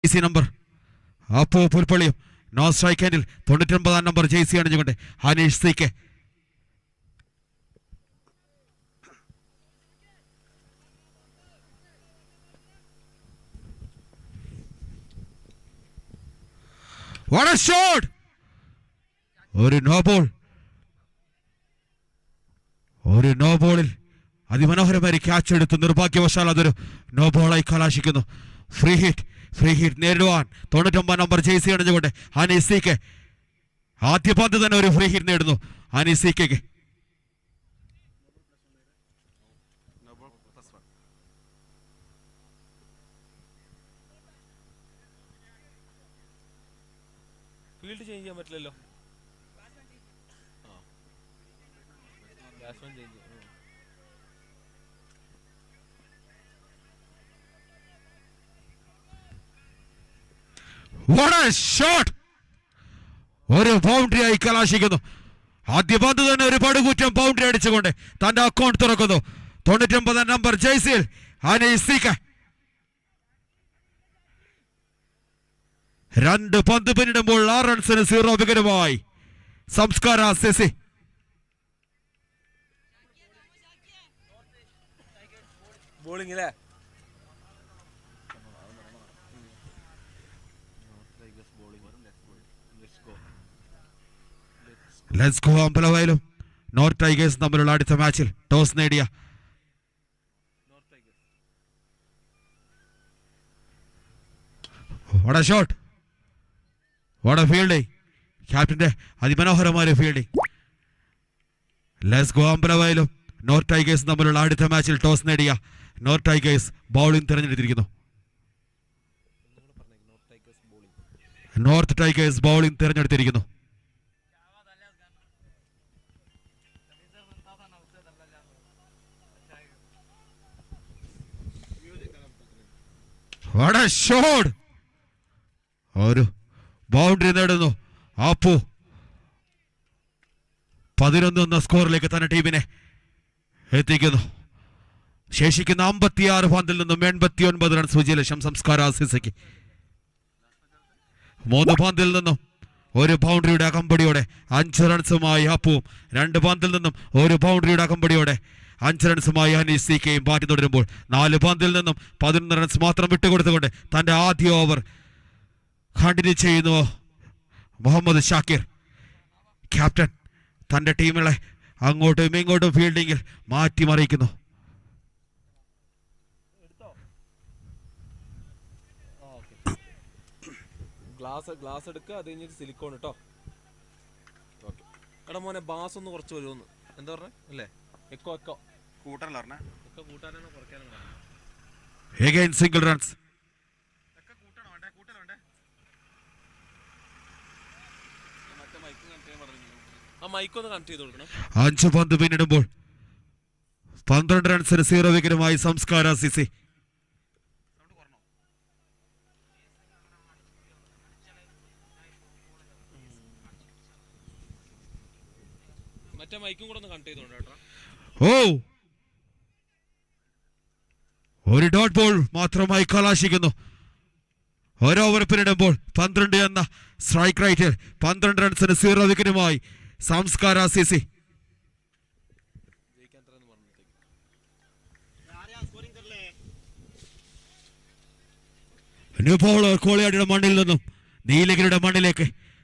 Number അപ്പോ പുൽപ്പള്ളിയും no strike ഹാൻഡിൽ 99 നമ്പർ ജേഴ്സി അണിഞ്ഞുകൊണ്ട് Hanish CK. What a shot! ഒരു നോ ബോളിൽ അതിമനോഹരമായി ക്യാച്ച് എടുത്ത് നിർഭാഗ്യവശാൽ അതൊരു നോ ബോളായി കലാശിക്കുന്നു. ഫ്രീ ഹിറ്റ് നേരിടുവാൻ 99 നമ്പർ ജേഴ്സി അണിഞ്ഞുകൊണ്ട് ഹനീഷ് സി.കെ. ആദ്യ പന്ത് തന്നെ ഒരു ഫ്രീ ഹിറ്റ് നേടുന്നു ഹനീഷ് സി.കെ. ഫീൽഡ് ചേഞ്ച് ചെയ്യാൻ പറ്റില്ലല്ലോ. What a shot! ഒരു ബൗണ്ടറി ആയി കലാശിക്കുന്നു. ആദ്യ പന്ത് തന്നെ ഒരു പടുകൂറ്റം ബൗണ്ടറി അടിച്ചുകൊണ്ട് തന്റെ അക്കൗണ്ട് തുറക്കുന്നു. 99 നമ്പർ ജേഴ്സിയിൽ ഹനീഷ് സി.കെ. 2 പന്ത് പിന്നിടുമ്പോൾ 6 റൺസിന് 0 വിക്കറ്റുമായി സംസ്കാര സിസി. ബോളിംഗ് അല്ലേ? ലെറ്റ്സ് ഗോ അമ്പലവയലും നോർത്ത് ടൈഗേഴ്സ് തമ്മിലുള്ള അടുത്ത മാച്ചിൽ ടോസ് നേടിയ what a shot! what a fielding! ക്യാപ്റ്റന്റെ അതിമനോഹരമായ ഫീൽഡിംഗ്. ലെറ്റ്സ് ഗോ അമ്പലവയലും നോർത്ത് ടൈഗേഴ്സ് തമ്മിലുള്ള അടുത്ത മാച്ചിൽ ടോസ് നേടിയ നോർത്ത് ടൈഗേഴ്സ് ബൗളിംഗ് തിരഞ്ഞെടുത്തിരിക്കുന്നു. നോർത്ത് ടൈഗേഴ്സ് ബൗളിംഗ് തിരഞ്ഞെടുത്തിരിക്കുന്നു. What a shot! ഒരു ബൗണ്ടറി നേടുന്നു അപ്പു. 11 എന്ന സ്കോറിലേക്ക് തന്നെ ടീമിനെ എത്തിക്കുന്നു. ശേഷിക്കുന്ന 56 പന്തിൽ നിന്നും 89 റൺസ് വിജയലക്ഷ്യം സംസ്കാര സിസിക്ക്. 3 പന്തിൽ നിന്നും ഒരു ബൗണ്ടറിയുടെ അകമ്പടിയോടെ 5 റൺസുമായി അപ്പുവും 2 പന്തിൽ നിന്നും ഒരു ബൗണ്ടറിയുടെ അകമ്പടിയോടെ 5 റൺസുമായി ഹനീഷ് സി.കെയും ബാറ്റ് തുടരുമ്പോൾ 4 പന്തിൽ നിന്നും 11 റൺസ് മാത്രം വിട്ടുകൊടുത്തുകൊണ്ട് തന്റെ ആദ്യ ഓവർ കണ്ടിന്യൂ ചെയ്യുന്നു മുഹമ്മദ് ഷാക്കിർ. ക്യാപ്റ്റൻ തന്റെ ടീമുകളെ അങ്ങോട്ടും ഇങ്ങോട്ടും ഫീൽഡിങ്ങിൽ മാറ്റിമറിയിക്കുന്നു. ഗ്ലാസ് എടുക്കുക, അത് കഴിഞ്ഞിട്ട് സിലിക്കോൺ കേട്ടോ. ഓക്കെ എടാ മോനെ ബാസ് ഒന്ന് കുറച്ച് വരുമെന്ന് എന്താ പറഞ്ഞേ അല്ലേ? എക്കോ കൂട്ടാനാണോ കുറയ്ക്കാനാണോ? Again single runs. ആ മൈക്കൊന്ന് കണക്ട് ചെയ്ത് കൊടുക്കണം. 5 പന്ത് പിന്നിടുമ്പോൾ 12 റൺസിന് 0 വിക്കറ്റുമായി സംസ്കാര സിസി. മറ്റേ മൈക്കും കൂടെ ഒന്ന് കണക്ട് ചെയ്തോണ്ട് കേട്ടോ. ഒരു ഡോട്ട് ബോൾ മാത്രമായി കലാശിക്കുന്നു. ഒരു ഓവർ പിന്നിടുമ്പോൾ 12 എന്ന സ്ട്രൈക്ക് റേറ്റിൽ 12 റൺസിന് 0 വിക്കറ്റുമായി സംസ്കാര സിസി. ന്യൂ ബോളർ കോളിയാടിയുടെ മണ്ണിൽ നിന്നും നീലഗിരിയുടെ മണ്ണിലേക്ക്